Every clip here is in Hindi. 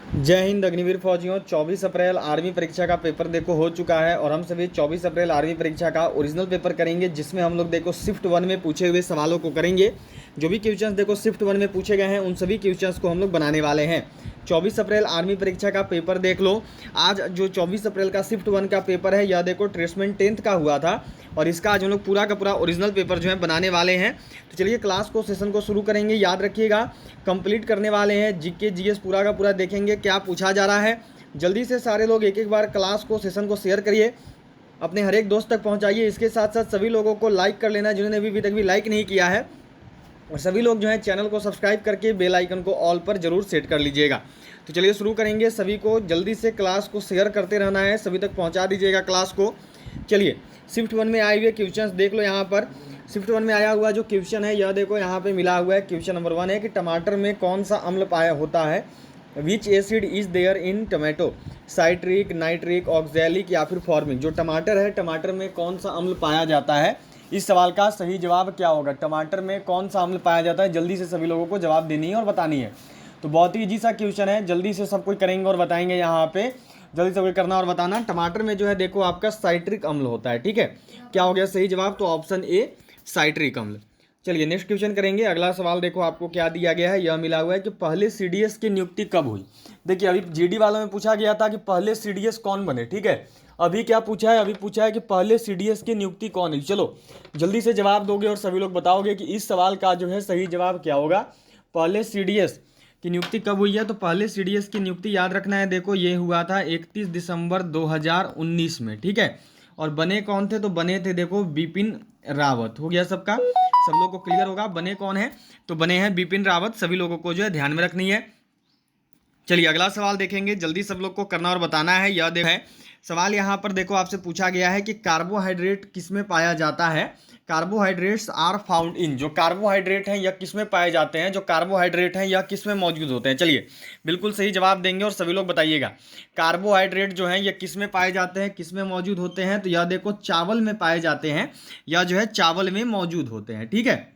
जय हिंद अग्निवीर फौजियों। 24 अप्रैल आर्मी परीक्षा का पेपर देखो हो चुका है और हम सभी 24 अप्रैल आर्मी परीक्षा का ओरिजिनल पेपर करेंगे, जिसमें हम लोग देखो शिफ्ट 1 में पूछे हुए सवालों को करेंगे। जो भी क्वेश्चंस देखो शिफ्ट 1 में पूछे गए हैं उन सभी क्वेश्चंस को हम लोग बनाने वाले हैं। 24 अप्रैल आर्मी परीक्षा का पेपर देख लो। आज जो 24 अप्रैल का शिफ्ट 1 का पेपर है, यह देखो ट्रेसमेंट 10th का हुआ था और इसका आज हम लोग पूरा का पूरा ओरिजिनल पेपर जो है बनाने वाले हैं। तो चलिए क्लास को सेशन को शुरू करेंगे। याद रखिएगा कंप्लीट करने वाले हैं, जीके जीएस पूरा का पूरा देखेंगे क्या पूछा जा रहा है। जल्दी से सारे लोग एक एक बार क्लास को सेशन को शेयर करिए, अपने हर एक दोस्त तक पहुंचाइए। इसके साथ साथ सभी लोगों को लाइक कर लेना जिन्होंने अभी तक भी लाइक नहीं किया है, और सभी लोग जो है चैनल को सब्सक्राइब करके बेल आइकन को ऑल पर जरूर सेट कर लीजिएगा। तो चलिए शुरू करेंगे। सभी को जल्दी से क्लास को शेयर करते रहना है, सभी तक पहुंचा दीजिएगा क्लास को। चलिए शिफ्ट 1 में आए हुए क्वेश्चंस देख लो। यहाँ पर शिफ्ट 1 में आया हुआ जो क्वेश्चन है यह देखो यहाँ पे मिला हुआ है। क्वेश्चन नंबर 1 है कि टमाटर में कौन सा अम्ल पाया होता है। Which acid is there in tomato, citric, nitric, oxalic या फिर फॉर्मिक। जो टमाटर है, टमाटर में कौन सा अम्ल पाया जाता है। इस सवाल का सही जवाब क्या होगा। टमाटर में कौन सा अम्ल पाया जाता है, जल्दी से सभी लोगों को जवाब देनी है और बतानी है। तो बहुत ही इजी सा क्वेश्चन है, जल्दी से सब कोई करेंगे और बताएंगे। यहाँ पे जल्दी से कोई करना और बताना। टमाटर में जो है देखो आपका साइट्रिक अम्ल होता है, ठीक है। क्या हो गया सही जवाब, तो ऑप्शन ए साइट्रिक अम्ल। चलिए नेक्स्ट क्वेश्चन करेंगे। अगला सवाल देखो आपको क्या दिया गया है, यह मिला हुआ है कि पहले सीडीएस की नियुक्ति कब हुई। देखिए अभी जीडी वालों में पूछा गया था कि पहले सीडीएस कौन बने, ठीक है। अभी क्या पूछा है, अभी पूछा है कि पहले सीडीएस की नियुक्ति कौन हुई। चलो जल्दी से जवाब दोगे और सभी लोग बताओगे कि इस सवाल का जो है सही जवाब क्या होगा। पहले सीडीएस की नियुक्ति कब हुई है, तो पहले सीडीएस की नियुक्ति याद रखना है। देखो ये हुआ था 31 दिसंबर 2019 में, ठीक है। और बने कौन थे, तो बने थे देखो बिपिन रावत। हो गया सबका, सब लोग को क्लियर होगा बने कौन है, तो बने हैं बिपिन रावत। सभी लोगों को जो है ध्यान में रखनी है। चलिए अगला सवाल देखेंगे, जल्दी सब लोग को करना और बताना है। यह देखो है सवाल, यहाँ पर देखो आपसे पूछा गया है कि कार्बोहाइड्रेट किस में पाया जाता है। Carbohydrates are found in. जो कार्बोहाइड्रेट हैं यह किस में पाए जाते हैं, जो कार्बोहाइड्रेट हैं यह किस में मौजूद होते हैं। चलिए बिल्कुल सही जवाब देंगे और सभी लोग बताइएगा कार्बोहाइड्रेट जो हैं यह किस में पाए जाते हैं, किस में मौजूद होते हैं। तो यह देखो चावल में पाए जाते हैं, या जो है चावल में मौजूद होते हैं, ठीक है।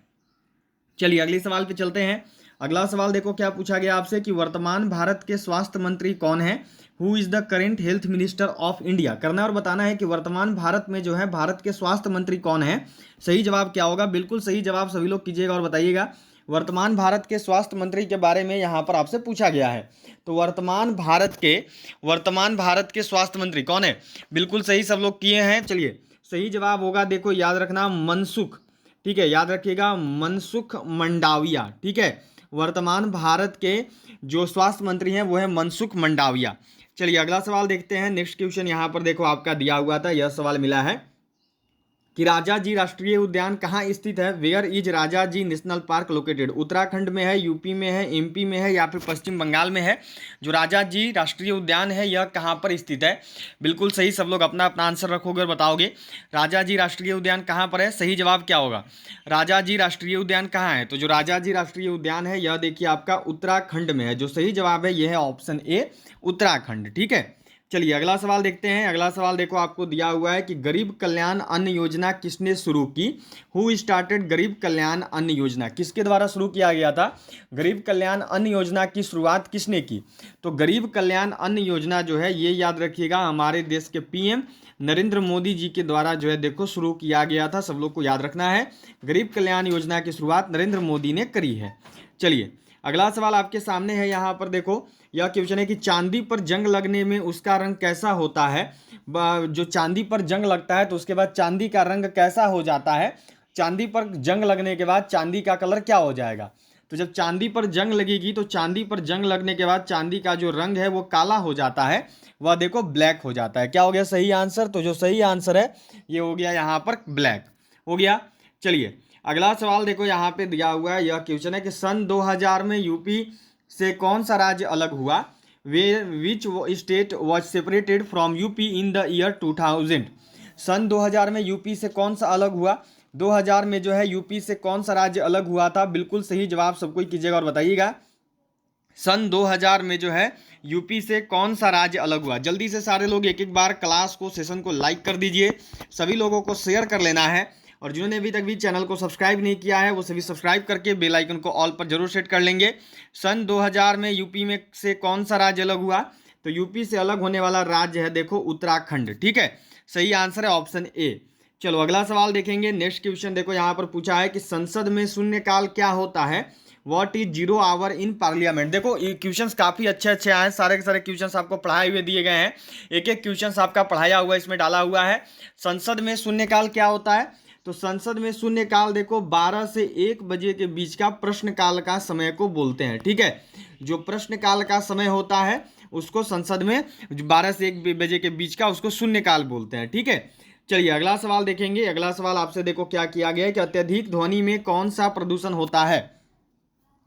चलिए अगले सवाल पे चलते हैं। अगला सवाल देखो क्या पूछा गया आपसे कि वर्तमान भारत के स्वास्थ्य मंत्री कौन है। Who is the current health minister of India. करना और बताना है कि वर्तमान भारत में जो है भारत के स्वास्थ्य मंत्री कौन है। सही जवाब क्या होगा, बिल्कुल सही जवाब सभी लोग कीजिएगा और बताइएगा। वर्तमान भारत के स्वास्थ्य मंत्री के बारे में यहाँ पर आपसे पूछा गया है। तो वर्तमान भारत के स्वास्थ्य मंत्री कौन है, बिल्कुल सही सब लोग किए हैं। चलिए सही जवाब होगा देखो याद रखना मनसुख, ठीक है। याद रखिएगा मनसुख मंडाविया, ठीक है। वर्तमान भारत के जो स्वास्थ्य मंत्री हैं वो है मनसुख मंडाविया। चलिए अगला सवाल देखते हैं। नेक्स्ट क्वेश्चन यहाँ पर देखो आपका दिया हुआ था, यह सवाल मिला है कि राजाजी राष्ट्रीय उद्यान कहाँ स्थित है। Where is Rajaji national park located. Uttarakhand में है, यूपी में है, एमपी में है या फिर पश्चिम बंगाल में है। जो राजाजी राष्ट्रीय उद्यान है यह कहाँ पर स्थित है। बिल्कुल सही, सब लोग अपना अपना आंसर रखोगे और बताओगे राजाजी राष्ट्रीय उद्यान कहाँ पर है। सही जवाब क्या होगा, राजाजी राष्ट्रीय उद्यान कहाँ है। तो जो राजाजी राष्ट्रीय उद्यान है यह देखिए आपका उत्तराखंड में है। जो सही जवाब है यह है ऑप्शन ए उत्तराखंड, ठीक है। चलिए अगला सवाल देखते हैं। अगला सवाल देखो आपको दिया हुआ है कि गरीब कल्याण अन्न योजना किसने शुरू की। हु स्टार्टेड गरीब कल्याण अन्न योजना। किसके द्वारा शुरू किया गया था गरीब कल्याण अन्न योजना की शुरुआत किसने की। तो गरीब कल्याण अन्न योजना जो है ये याद रखिएगा हमारे देश के पीएम नरेंद्र मोदी जी के द्वारा जो है देखो शुरू किया गया था। सब लोग को याद रखना है, गरीब कल्याण योजना की शुरुआत नरेंद्र मोदी ने करी है। चलिए अगला सवाल आपके सामने है। यहाँ पर देखो यह क्वेश्चन है कि चांदी पर जंग लगने में उसका रंग कैसा होता है। जो चांदी पर जंग लगता है तो उसके बाद चांदी का रंग कैसा हो जाता है। चांदी पर जंग लगने के बाद चांदी का कलर क्या हो जाएगा। तो जब चांदी पर जंग लगेगी तो चांदी पर जंग लगने के बाद चांदी का जो रंग है वो काला हो जाता है, वह देखो ब्लैक हो जाता है। क्या हो गया सही आंसर, तो जो सही आंसर है ये हो गया यहाँ पर ब्लैक हो गया। चलिए अगला सवाल देखो यहाँ पे दिया हुआ है। यह क्वेश्चन है कि सन 2000 में यूपी से कौन सा राज्य अलग हुआ। वे which state was separated from UP in the year 2000। सन 2000 में यूपी से कौन सा अलग हुआ। 2000 में जो है यूपी से कौन सा राज्य अलग हुआ था। बिल्कुल सही जवाब सबको कीजिएगा और बताइएगा सन 2000 में जो है यूपी से कौन सा राज्य अलग हुआ। जल्दी से सारे लोग एक एक बार क्लास को सेशन को लाइक कर दीजिए, सभी लोगों को शेयर कर लेना है और जिन्होंने अभी तक भी चैनल को सब्सक्राइब नहीं किया है वो सभी सब्सक्राइब करके बेल आइकन को ऑल पर जरूर सेट कर लेंगे। सन 2000 में यूपी में से कौन सा राज्य अलग हुआ? तो यूपी से अलग होने वाला राज्य है देखो उत्तराखंड, ठीक है। सही आंसर है ऑप्शन ए। चलो अगला सवाल देखेंगे। नेक्स्ट क्वेश्चन देखो यहाँ पर पूछा है कि संसद में शून्यकाल क्या होता है? What is zero hour in parliament? देखो ये क्वेश्चंस काफ़ी अच्छे अच्छे आए हैं, सारे के सारे क्वेश्चंस आपको पढ़ाए हुए दिए गए हैं, एक एक क्वेश्चंस आपका पढ़ाया हुआ इसमें डाला हुआ है। संसद में शून्यकाल क्या होता है? तो संसद में शून्यकाल देखो 12 से 1 बजे के बीच का प्रश्नकाल का समय को बोलते हैं, ठीक है। जो प्रश्नकाल का समय होता है उसको संसद में 12 से 1 बजे के बीच का उसको शून्यकाल बोलते हैं, ठीक है। चलिए अगला सवाल देखेंगे। अगला सवाल आपसे देखो क्या किया गया है कि अत्यधिक ध्वनि में कौन सा प्रदूषण होता है?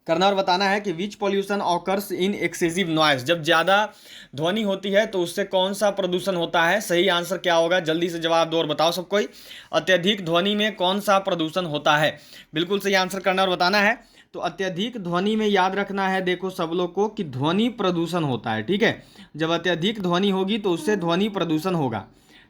करना और बताना है कि which pollution occurs in excessive noise. जब ज़्यादा ध्वनि होती है तो उससे कौन सा प्रदूषण होता है? सही आंसर क्या होगा? जल्दी से जवाब दो और बताओ सब कोई। अत्यधिक ध्वनि में कौन सा प्रदूषण होता है? बिल्कुल सही आंसर करना और बताना है। तो अत्यधिक ध्वनि में याद रखना है देखो सब लोग को कि ध्वनि प्रदूषण होता है, ठीक है। जब अत्यधिक ध्वनि होगी तो उससे ध्वनि प्रदूषण होगा।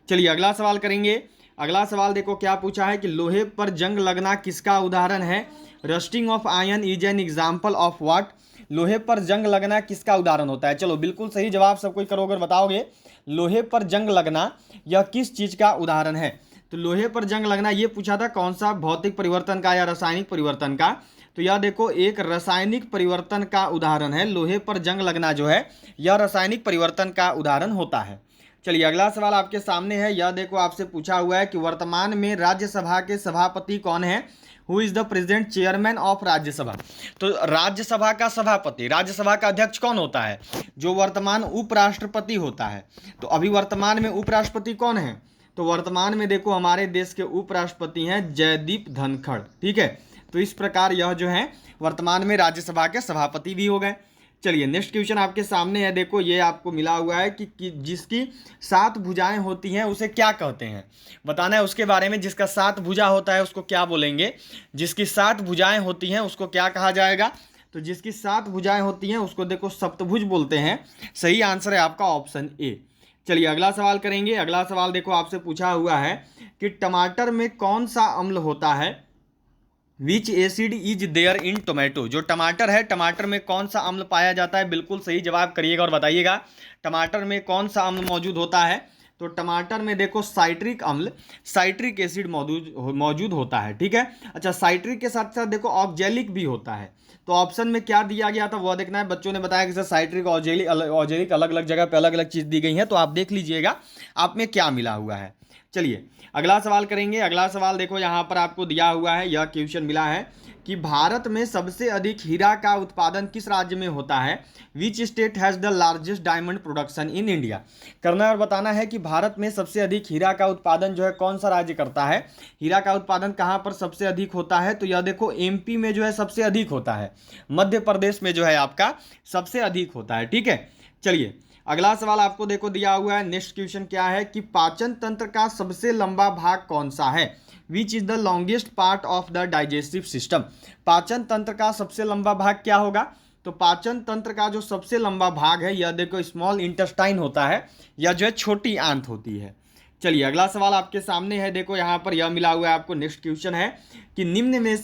चलिए अगला सवाल करेंगे। अगला सवाल देखो क्या पूछा है कि लोहे पर जंग लगना किसका उदाहरण है? Rusting of iron is an example of what? लोहे पर जंग लगना किसका उदाहरण होता है? चलो बिल्कुल सही जवाब सब कोई करोगे और बताओगे। लोहे पर जंग लगना यह किस चीज का उदाहरण है? तो लोहे पर जंग लगना ये पूछा था कौन सा भौतिक परिवर्तन का या रासायनिक परिवर्तन का? तो यह देखो एक रासायनिक परिवर्तन का उदाहरण है। लोहे पर जंग लगना जो है यह रासायनिक परिवर्तन का उदाहरण होता है। चलिए अगला सवाल आपके सामने है। यह देखो आपसे पूछा हुआ है कि वर्तमान में राज्यसभा के सभापति कौन है? Who is the present chairman of Rajya Sabha? तो राज्यसभा का सभापति, राज्यसभा का अध्यक्ष कौन होता है? जो वर्तमान उपराष्ट्रपति होता है। तो अभी वर्तमान में उपराष्ट्रपति कौन है? तो वर्तमान में देखो हमारे देश के उपराष्ट्रपति हैं जयदीप धनखड़, ठीक है। तो इस प्रकार यह जो है वर्तमान में राज्यसभा के सभापति भी हो गए। चलिए नेक्स्ट क्वेश्चन आपके सामने है। देखो ये आपको मिला हुआ है कि जिसकी 7 भुजाएं होती हैं उसे क्या कहते हैं? बताना है उसके बारे में। जिसका 7 भुजा होता है उसको क्या बोलेंगे? जिसकी 7 भुजाएं होती हैं उसको क्या कहा जाएगा? तो जिसकी 7 भुजाएं होती हैं उसको देखो सप्तभुज बोलते हैं। सही आंसर है आपका ऑप्शन ए। चलिए अगला सवाल करेंगे। अगला सवाल देखो आपसे पूछा हुआ है कि टमाटर में कौन सा अम्ल होता है? Which acid is there in tomato? जो टमाटर है टमाटर में कौन सा अम्ल पाया जाता है? बिल्कुल सही जवाब करिएगा और बताइएगा टमाटर में कौन सा अम्ल मौजूद होता है? तो टमाटर में देखो साइट्रिक अम्ल, साइट्रिक एसिड मौजूद होता है, ठीक है। अच्छा साइट्रिक के साथ साथ देखो ऑक्जेलिक भी होता है। तो ऑप्शन में क्या दिया गया था वह देखना है। बच्चों ने बताया कि सर साइट्रिक ऑक्जेलिक अलग अलग जगह पे अलग अलग चीज़ दी गई है, तो आप देख लीजिएगा आप में क्या मिला हुआ है। चलिए अगला सवाल करेंगे। अगला सवाल देखो यहाँ पर आपको दिया हुआ है, यह क्वेश्चन मिला है कि भारत में सबसे अधिक हीरा का उत्पादन किस राज्य में होता है? Which state has the largest diamond production in India? करना और बताना है कि भारत में सबसे अधिक हीरा का उत्पादन जो है कौन सा राज्य करता है? हीरा का उत्पादन कहाँ पर सबसे अधिक होता है? तो यह देखो एमपी में जो है सबसे अधिक होता है, मध्य प्रदेश में जो है आपका सबसे अधिक होता है, ठीक है। चलिए अगला सवाल आपको देखो दिया हुआ है। नेक्स्ट क्वेश्चन क्या है कि पाचन तंत्र का सबसे लंबा भाग कौन सा है? Which is the longest part of the digestive system? पाचन तंत्र का सबसे लंबा भाग क्या होगा? तो पाचन तंत्र का जो सबसे लंबा भाग है यह देखो स्मॉल इंटेस्टाइन होता है, यह जो है छोटी आंत होती है। चलिए अगला सवाल आपके सामने है। देखो यहाँ पर यह मिला हुआ है आपको। नेक्स्ट क्वेश्चन है कि निम्न में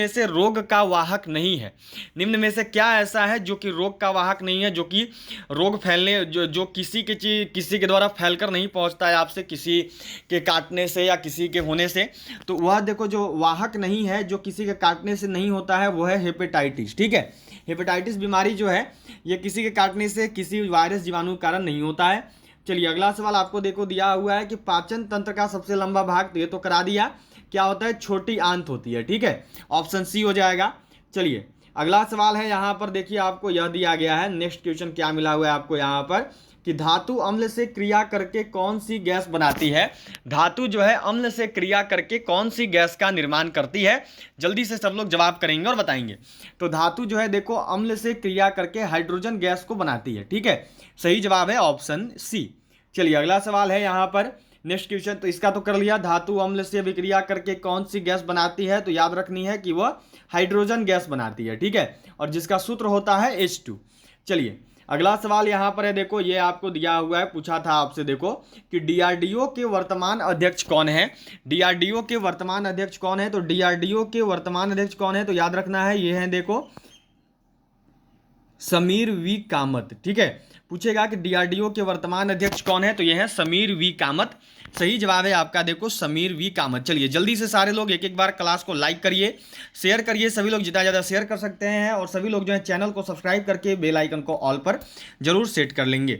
से रोग का वाहक नहीं है? निम्न में से क्या ऐसा है जो कि रोग का वाहक नहीं है, जो कि रोग फैलने जो किसी के द्वारा फैलकर नहीं पहुँचता है आपसे, किसी के काटने से या किसी के होने से? तो वह देखो जो वाहक नहीं है, जो किसी के काटने से नहीं होता है, वो है हेपेटाइटिस, ठीक है। हेपेटाइटिस बीमारी जो है ये किसी के काटने से किसी वायरस जीवाणु के कारण नहीं होता है। चलिए अगला सवाल आपको देखो दिया हुआ है कि पाचन तंत्र का सबसे लंबा भाग, तो ये तो करा दिया, क्या होता है? छोटी आंत होती है, ठीक है। ऑप्शन सी हो जाएगा। चलिए अगला सवाल है यहाँ पर देखिए आपको यह दिया गया है। नेक्स्ट क्वेश्चन क्या मिला हुआ है आपको यहाँ पर कि धातु अम्ल से क्रिया करके कौन सी गैस बनाती है? धातु जो है अम्ल से क्रिया करके कौन सी गैस का निर्माण करती है? जल्दी से सब लोग जवाब करेंगे और बताएंगे। तो धातु जो है देखो अम्ल से क्रिया करके हाइड्रोजन गैस को बनाती है, ठीक है। सही जवाब है ऑप्शन सी। चलिए अगला सवाल है यहाँ पर। नेक्स्ट क्वेश्चन तो इसका तो कर लिया, धातु अम्ल से विक्रिया करके कौन सी गैस बनाती है? तो याद रखनी है कि वह हाइड्रोजन गैस बनाती है, ठीक है। और जिसका सूत्र होता है H2। चलिए अगला सवाल यहाँ पर है, देखो ये आपको दिया हुआ है, पूछा था आपसे देखो कि डीआरडीओ के वर्तमान अध्यक्ष कौन है। डीआरडीओ के वर्तमान अध्यक्ष कौन है, तो डीआरडीओ के वर्तमान अध्यक्ष कौन है, तो याद रखना है ये है देखो समीर वी कामत। ठीक है, पूछेगा कि डीआरडीओ के वर्तमान अध्यक्ष कौन है, तो ये है समीर वी कामत। सही जवाब है आपका देखो समीर वी कामत। चलिए जल्दी से सारे लोग एक एक बार क्लास को लाइक करिए, शेयर करिए, सभी लोग जितना ज़्यादा शेयर कर सकते हैं, और सभी लोग जो है चैनल को सब्सक्राइब करके बेल आइकन को ऑल पर जरूर सेट कर लेंगे।